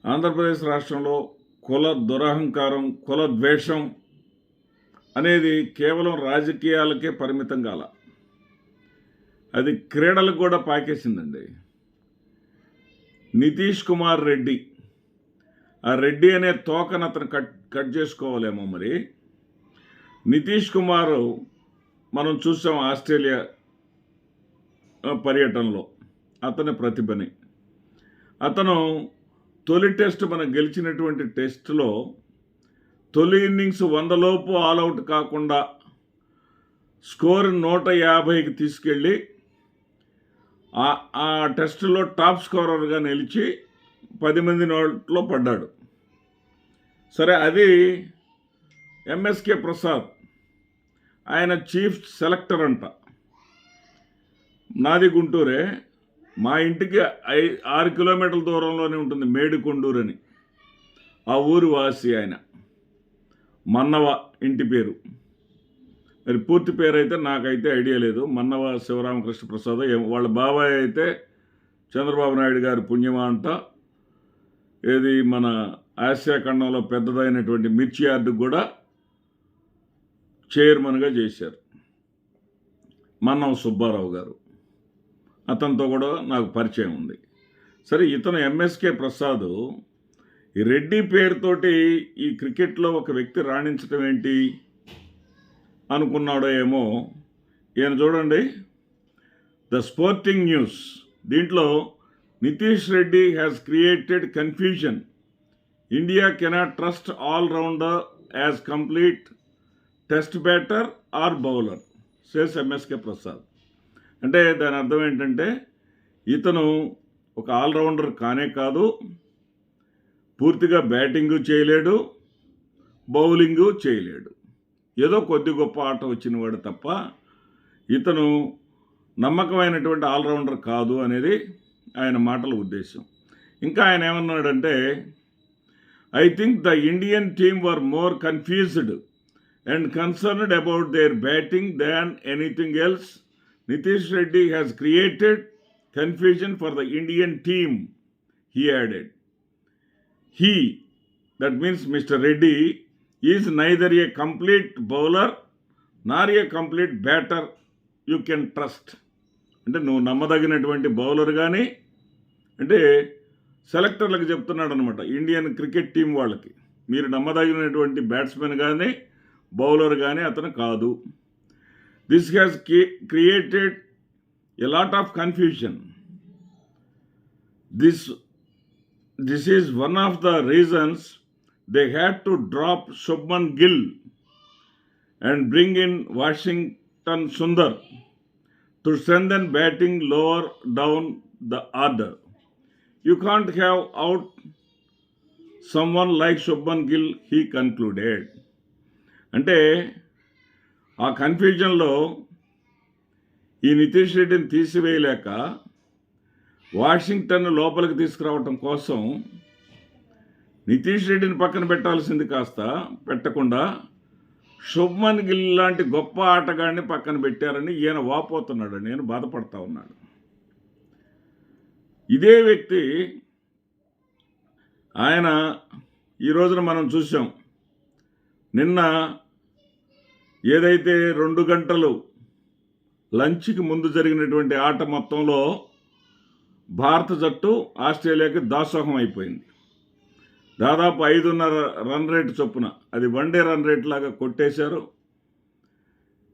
ఆంధ్రప్రదేశ్ రాష్ట్రంలో కుల దురహంకారం, కుల ద్వేషం అనేది కేవలం రాజకీయాలకే పరిమితం కాల, అది క్రీడలకు కూడా పాకేసిందండి. నితీష్ కుమార్ రెడ్డి, ఆ రెడ్డి అనే తోకను అతను కట్ చేసుకోవాలేమో. మరి నితీష్ కుమార్ మనం చూసాం ఆస్ట్రేలియా పర్యటనలో అతని ప్రతిభని. అతను తొలి టెస్ట్ మనం గెలిచినటువంటి టెస్టులో తొలి ఇన్నింగ్స్ 100 లోపు ఆల్అవుట్ కాకుండా స్కోర్ 150కి తీసుకెళ్ళి ఆ టెస్టులో టాప్ స్కోరర్గా నిలిచి 10 మంది నోట్లో పడ్డాడు. సరే, అది ఎంఎస్కే ప్రసాద్, ఆయన చీఫ్ సెలెక్టర్ అంట. నాది గుంటూరే, మా ఇంటికి 6 కిలోమీటర్ల దూరంలోనే ఉంటుంది మేడికొండూరు అని. ఆ ఊరు వాసి ఆయన. మన్నవ ఇంటి పేరు. మరి పూర్తి పేరు అయితే నాకైతే ఐడియా లేదు. మన్నవ శివరామకృష్ణ ప్రసాద్. వాళ్ళ బాబాయ్ అయితే చంద్రబాబు నాయుడు గారి పుణ్యమా అంట. ఏది మన ఆసియా ఖండంలో పెద్దదైనటువంటి మిర్చి యార్డు కూడా చైర్మన్గా చేశారు మన్నవ సుబ్బారావు గారు. అతనితో కూడా నాకు పరిచయం ఉంది. సరే, ఇతను ఎంఎస్కే ప్రసాద్ ఈ రెడ్డి పేరుతోటి ఈ క్రికెట్లో ఒక వ్యక్తి రాణించడం ఏంటి అనుకున్నాడో ఏమో. ఈయన చూడండి, ద స్పోర్టింగ్ న్యూస్, దీంట్లో Nitish Reddy has created confusion. India cannot trust all rounder as complete test batter or bowler, says MSK Prasad. అంటే దాని అర్థం ఏంటంటే ఇతను ఒక ఆల్రౌండర్ కానే కాదు, పూర్తిగా బ్యాటింగు చేయలేడు, బౌలింగు చేయలేడు, ఏదో కొద్ది గొప్ప ఆట వచ్చినవాడు తప్ప ఇతను నమ్మకమైనటువంటి ఆల్రౌండర్ కాదు అనేది ఆయన మాటల ఉద్దేశం. ఇంకా ఆయన ఏమన్నాడంటే, I think the Indian team were more confused and concerned about their batting than anything else. Nitish Reddy has created confusion for the Indian team, he added. He, that means Mr. Reddy, is neither a complete bowler nor a complete batter you can trust. అంటే నువ్వు నమ్మదగినటువంటి bowler కానీ, అంటే సెలెక్టర్లకు చెప్తున్నాడు అనమాట, Indian cricket team వాళ్ళకి, మీరు నమ్మదగినటువంటి batsmen కానీ bowler కానీ అతను కాదు. This has created a lot of confusion. This is one of the reasons they had to drop Shubman Gill and bring in Washington Sundar to strengthen batting lower down the order. You can't have out someone like Shubman Gill, he concluded. అంటే ఆ కన్ఫ్యూజన్లో ఈ నితీష్ రెడ్డిని తీసివేయలేక Washington లోపలికి తీసుకురావటం కోసం నితీష్ రెడ్డిని పక్కన పెట్టాల్సింది కాస్త పెట్టకుండా శుభ్మన్ గిల్ లాంటి గొప్ప ఆటగాడిని పక్కన పెట్టారని ఈయన వాపోతున్నాడు. నేను బాధపడతా ఉన్నాడు. ఇదే వ్యక్తి ఆయన ఈ రోజున మనం చూసాం, నిన్న ఏదైతే 2 గంటలు లంచ్కి ముందు జరిగినటువంటి ఆట మొత్తంలో భారత జట్టు ఆస్ట్రేలియాకి దాసోహం అయిపోయింది. దాదాపు 5.5 రన్ రేటు చొప్పున, అది వన్డే రన్ రేట్ లాగా కొట్టేశారు.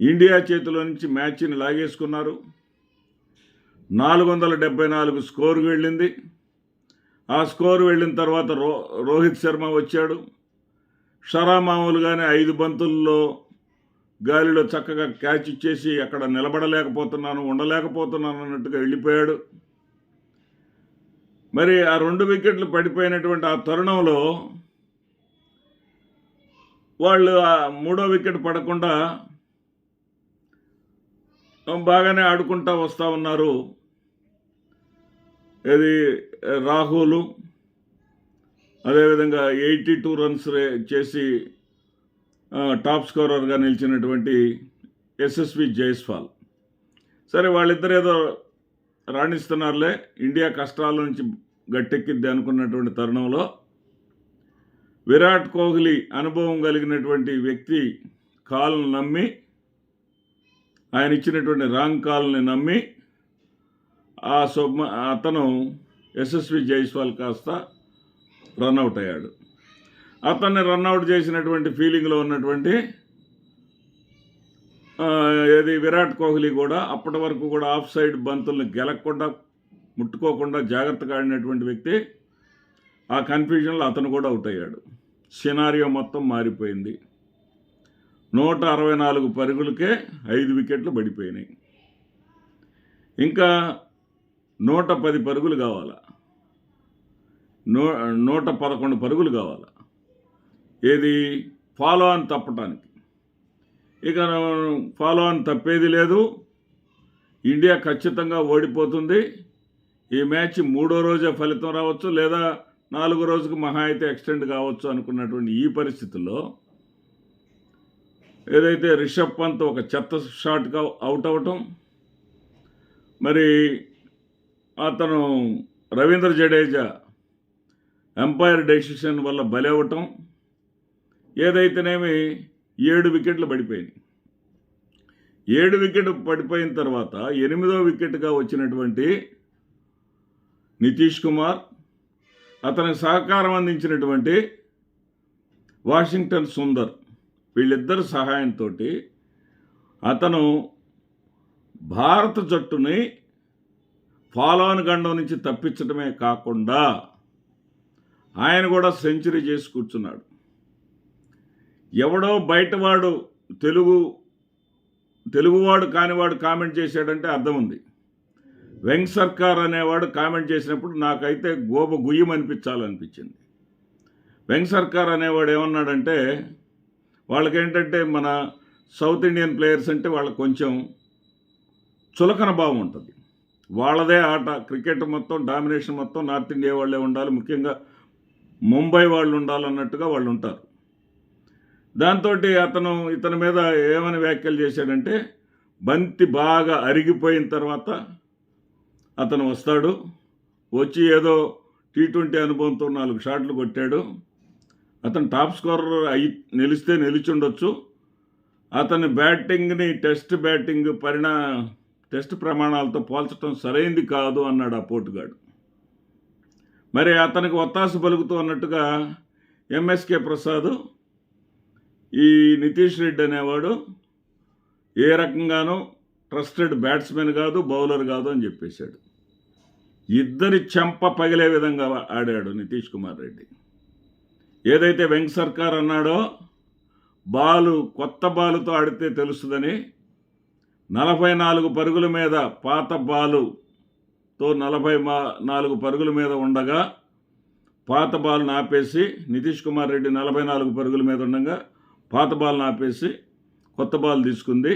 ఇండియా చేతిలో నుంచి మ్యాచ్ని లాగేసుకున్నారు. 474 స్కోరు వెళ్ళింది. ఆ స్కోరు వెళ్ళిన తర్వాత రోహిత్ శర్మ వచ్చాడు. షరామామూలుగానే 5 బంతుల్లో గాలిలో చక్కగా క్యాచ్ ఇచ్చేసి అక్కడ ఉండలేకపోతున్నాను అన్నట్టుగా వెళ్ళిపోయాడు. మరి ఆ 2 వికెట్లు పడిపోయినటువంటి ఆ తరుణంలో వాళ్ళు ఆ 3వ వికెట్ పడకుండా బాగానే ఆడుకుంటా వస్తూ ఉన్నారు. ఇది రాహుల్, అదేవిధంగా 82 రన్స్ చేసి టాప్ స్కోరర్గా నిలిచినటువంటి యశస్వి జైస్వాల్. సరే, వాళ్ళిద్దరు ఏదో రాణిస్తున్నారులే, ఇండియా కష్టాల నుంచి గట్టెక్కిద్ది అనుకున్నటువంటి తరుణంలో విరాట్ కోహ్లీ అనుభవం కలిగినటువంటి వ్యక్తి కాల్ను నమ్మి, ఆయన ఇచ్చినటువంటి రాంగ్ కాల్ని నమ్మి అతను యశస్వి జైస్వాల్ కాస్త రన్అట్ అయ్యాడు. అతన్ని రన్అట్ చేసినటువంటి ఫీలింగ్లో ఉన్నటువంటి విరాట్ కోహ్లీ కూడా అప్పటి వరకు కూడా ఆఫ్ సైడ్ బంతుల్ని గెలకుండా ముట్టుకోకుండా జాగ్రత్తగా ఆడినటువంటి వ్యక్తి ఆ కన్ఫ్యూజన్లో అతను కూడా అవుట్ అయ్యాడు. సినారియో మొత్తం మారిపోయింది. 164 పరుగులకే 5 వికెట్లు పడిపోయినాయి. ఇంకా 110 పరుగులు కావాలా, 111 పరుగులు కావాలా ఏది ఫాలో ఆన్ తప్పటానికి. ఇక ఫాలో ఆన్ తప్పేది లేదు. ఇండియా ఖచ్చితంగా ఓడిపోతుంది. ఈ మ్యాచ్ 3వ రోజే ఫలితం రావచ్చు, లేదా 4వ రోజుకు మహా అయితే ఎక్స్టెండ్ కావచ్చు అనుకున్నటువంటి ఈ పరిస్థితుల్లో ఏదైతే రిషబ్ పంత్ ఒక చెత్త షాట్గా అవుట్ అవటం, మరి అతను రవీంద్ర జడేజా ఎంపైర్ డెసిషన్ వల్ల బలవటం, ఏదైతేనేమి 7 వికెట్లు పడిపోయినాయి. 7 వికెట్ పడిపోయిన తర్వాత 8వ వికెట్గా వచ్చినటువంటి నితీష్ కుమార్, అతనికి సహకారం అందించినటువంటి వాషింగ్టన్ సుందర్, వీళ్ళిద్దరి సహాయంతో అతను భారత జట్టుని ఫాలోన్ గండం నుంచి తప్పించడమే కాకుండా ఆయన కూడా సెంచరీ చేసి కూర్చున్నాడు. ఎవడో బయటవాడు తెలుగువాడు కానివాడు కామెంట్ చేశాడంటే అర్థం ఉంది. వెంగ్ సర్కార్ అనేవాడు కామెంట్ చేసినప్పుడు నాకైతే గోబ గుయ్యం అనిపించాలనిపించింది. వెంగ్ సర్కార్ అనేవాడు ఏమన్నాడంటే, వాళ్ళకేంటంటే మన సౌత్ ఇండియన్ ప్లేయర్స్ అంటే వాళ్ళకి కొంచెం చులకన భావం ఉంటుంది. వాళ్ళదే ఆట, క్రికెట్ మొత్తం డామినేషన్ మొత్తం నార్త్ ఇండియా వాళ్ళే ఉండాలి, ముఖ్యంగా ముంబై వాళ్ళు ఉండాలన్నట్టుగా వాళ్ళు ఉంటారు. దాంతో ఇతని మీద ఏమని వ్యాఖ్యలు చేశాడంటే, బంతి బాగా అరిగిపోయిన తర్వాత అతను వస్తాడు, వచ్చి ఏదో T20 అనుభవంతో 4 షాట్లు కొట్టాడు, అతను టాప్ స్కోరర్ నిలిస్తే నిలిచుండొచ్చు, అతని బ్యాటింగ్ని టెస్ట్ ప్రమాణాలతో పోల్చడం సరైంది కాదు అన్నాడు ఆ పోటుగాడు. మరి అతనికి ఒత్తాసు పలుకుతూ అన్నట్టుగా ఎంఎస్కే ప్రసాద్ ఈ నితీష్ రెడ్డి అనేవాడు ఏ రకంగానూ ట్రస్టెడ్ బ్యాట్స్మెన్ కాదు, బౌలర్ కాదు అని చెప్పేశాడు. ఇద్దరి చెంప పగిలే విధంగా ఆడాడు నితీష్ కుమార్ రెడ్డి. ఏదైతే వెంగ్ సర్కార్ అన్నాడో కొత్త బాలుతో ఆడితే తెలుస్తుందని 44 పరుగుల మీద పాత బాలుతో 44 పరుగుల మీద ఉండగా పాత బాల్ని ఆపేసి నితీష్ కుమార్ రెడ్డి 44 పరుగుల మీద ఉండగా పాత బాల్ని ఆపేసి కొత్త బాల్ తీసుకుంది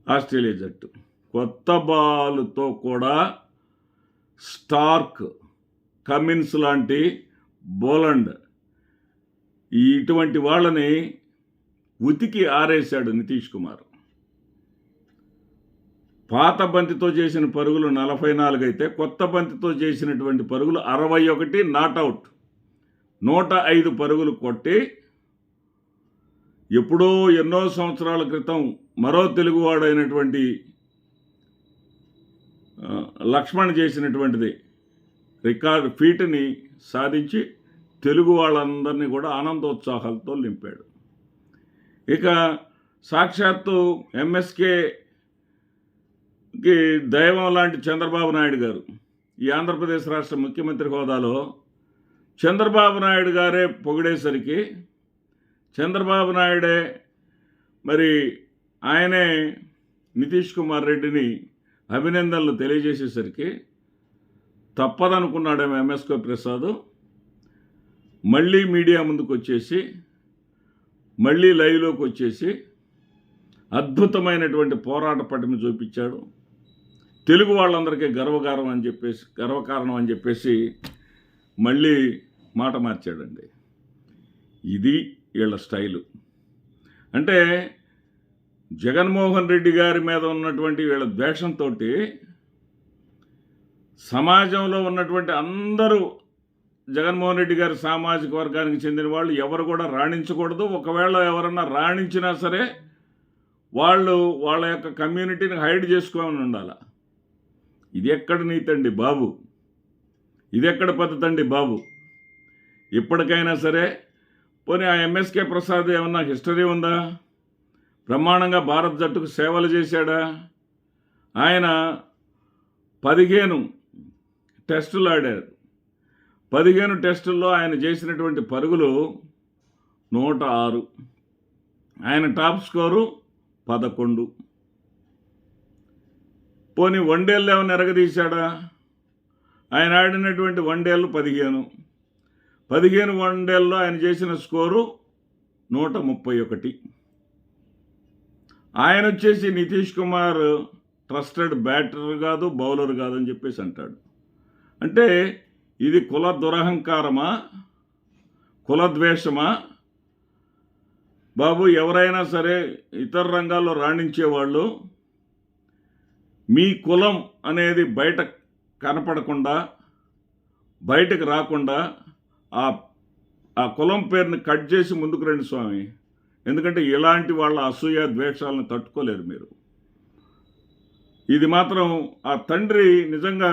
ఆస్ట్రేలియా జట్టు. కొత్త బాలుతో కూడా స్టార్క్, కమిన్స్ లాంటి బోలండ్ ఇటువంటి వాళ్ళని ఉతికి ఆరేశాడు నితీష్ కుమార్. పాత బంతితో చేసిన పరుగులు 44 అయితే కొత్త బంతితో చేసినటువంటి పరుగులు 61 నాట్అవుట్. 105 పరుగులు కొట్టి ఎప్పుడో ఎన్నో సంవత్సరాల క్రితం మరో తెలుగువాడైనటువంటి లక్ష్మణ్ చేసినటువంటిది రికార్డు ఫీట్ని సాధించి తెలుగు వాళ్ళందరినీ కూడా ఆనందోత్సాహాలతో నింపాడు. ఇక సాక్షాత్తు ఎంఎస్కేకి దైవం లాంటి చంద్రబాబు నాయుడు గారు ఈ ఆంధ్రప్రదేశ్ రాష్ట్ర ముఖ్యమంత్రి హోదాలో చంద్రబాబు నాయుడు గారే పొగిడేసరికి, చంద్రబాబు నాయుడే మరి ఆయనే నితీష్ కుమార్ రెడ్డిని అభినందనలు తెలియజేసేసరికి తప్పదనుకున్నాడేమో ఎంఎస్కే ప్రసాద్. మళ్ళీ మీడియా ముందుకు వచ్చేసి, మళ్ళీ లైవ్లోకి వచ్చేసి అద్భుతమైనటువంటి పోరాట పటిమ చూపించాడు. తెలుగు వాళ్ళందరికీ గర్వకారణం అని చెప్పేసి మళ్ళీ మాట మార్చాడండి. ఇది వీళ్ళ స్టైలు. అంటే జగన్మోహన్ రెడ్డి గారి మీద ఉన్నటువంటి వీళ్ళ ద్వేషంతో సమాజంలో ఉన్నటువంటి అందరూ జగన్మోహన్ రెడ్డి గారి సామాజిక వర్గానికి చెందిన వాళ్ళు ఎవరు కూడా రాణించకూడదు. ఒకవేళ ఎవరన్నా రాణించినా సరే వాళ్ళు వాళ్ళ యొక్క కమ్యూనిటీని హైడ్ చేసుకోమని ఉండాలి. ఇది ఎక్కడ నీతండి బాబు, ఇది ఎక్కడ పద్ధతి అండి బాబు? ఇప్పటికైనా సరే పోనీ ఆ ఎంఎస్కే ప్రసాద్ ఏమన్నా హిస్టరీ ఉందా? బ్రహ్మాండంగా భారత్ జట్టుకు సేవలు చేశాడా? ఆయన 15 టెస్టులు ఆడారు. 15 టెస్టుల్లో ఆయన చేసినటువంటి పరుగులు 106. ఆయన టాప్ స్కోరు 11. పోనీ వన్డేళ్ళు ఏమైనా ఎరగదీశాడా? ఆయన ఆడినటువంటి వన్డేళ్ళు 15 వన్డేల్లో ఆయన చేసిన స్కోరు 131. ఆయన వచ్చేసి నితీష్ కుమార్ ట్రస్టెడ్ బ్యాటర్ కాదు, బౌలర్ కాదని చెప్పేసి అంటాడు. అంటే ఇది కుల దురహంకారమా, కులద్వేషమా? బాబు, ఎవరైనా సరే ఇతర రంగాల్లో రాణించేవాళ్ళు మీ కులం అనేది బయట కనపడకుండా, బయటకు రాకుండా ఆ కులం పేరుని కట్ చేసి ముందుకు రండి స్వామి. ఎందుకంటే ఇలాంటి వాళ్ళ అసూయ ద్వేషాలను తట్టుకోలేరు మీరు. ఇది మాత్రం ఆ తండ్రి నిజంగా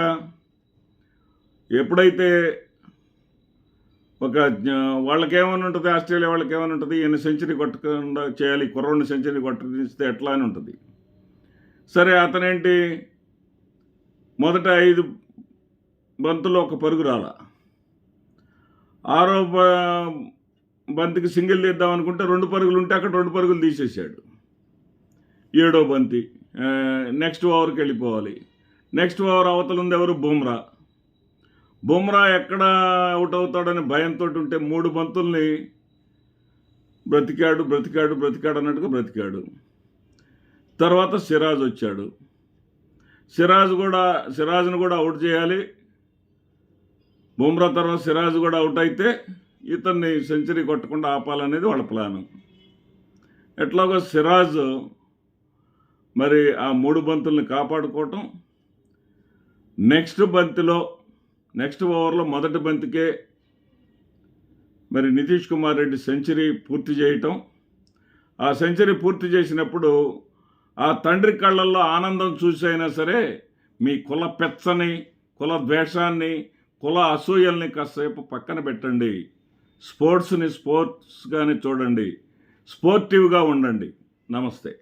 ఎప్పుడైతే ఒక వాళ్ళకేమని ఉంటుంది, ఆస్ట్రేలియా వాళ్ళకి ఏమని ఉంటుంది, ఈయన సెంచరీ కొట్టకుండా చేయాలి, కుర్రోడిని సెంచరీ కొట్టిస్తే ఎట్లా అని ఉంటుంది. సరే, అతనేంటి మొదట 5 బంతుల్లో ఒక పరుగు రాలా, 6వ బంతికి సింగిల్ తీద్దాం అనుకుంటే 2 పరుగులు ఉంటే అక్కడ 2 పరుగులు తీసేశాడు. 7వ బంతి నెక్స్ట్ ఓవర్కి వెళ్ళిపోవాలి. నెక్స్ట్ ఓవర్ అవతల ఉంది ఎవరు? బుమ్రా ఎక్కడ అవుట్ అవుతాడని భయంతో ఉంటే 3 బంతుల్ని బ్రతికాడు అన్నట్టుగా బ్రతికాడు. తర్వాత సిరాజ్ వచ్చాడు. సిరాజ్ను కూడా అవుట్ చేయాలి. బుమ్రా తర్వాత సిరాజ్ కూడా అవుట్ అయితే ఇతన్ని సెంచరీ కొట్టకుండా ఆపాలనేది వాళ్ళ ప్లాను. ఎట్లాగో సిరాజ్ మరి ఆ 3 బంతుల్ని కాపాడుకోవటం, నెక్స్ట్ ఓవర్లో మొదటి బంతికే మరి నితీష్ కుమార్ రెడ్డి సెంచరీ పూర్తి చేయటం. ఆ సెంచరీ పూర్తి చేసినప్పుడు ఆ తండ్రి కళ్ళల్లో ఆనందం చూసైనా సరే మీ కుల పెచ్చని, కుల ద్వేషాన్ని, కుల అసూయల్ని కాసేపు పక్కన పెట్టండి. స్పోర్ట్స్గానే చూడండి, స్పోర్టివ్గా ఉండండి. నమస్తే.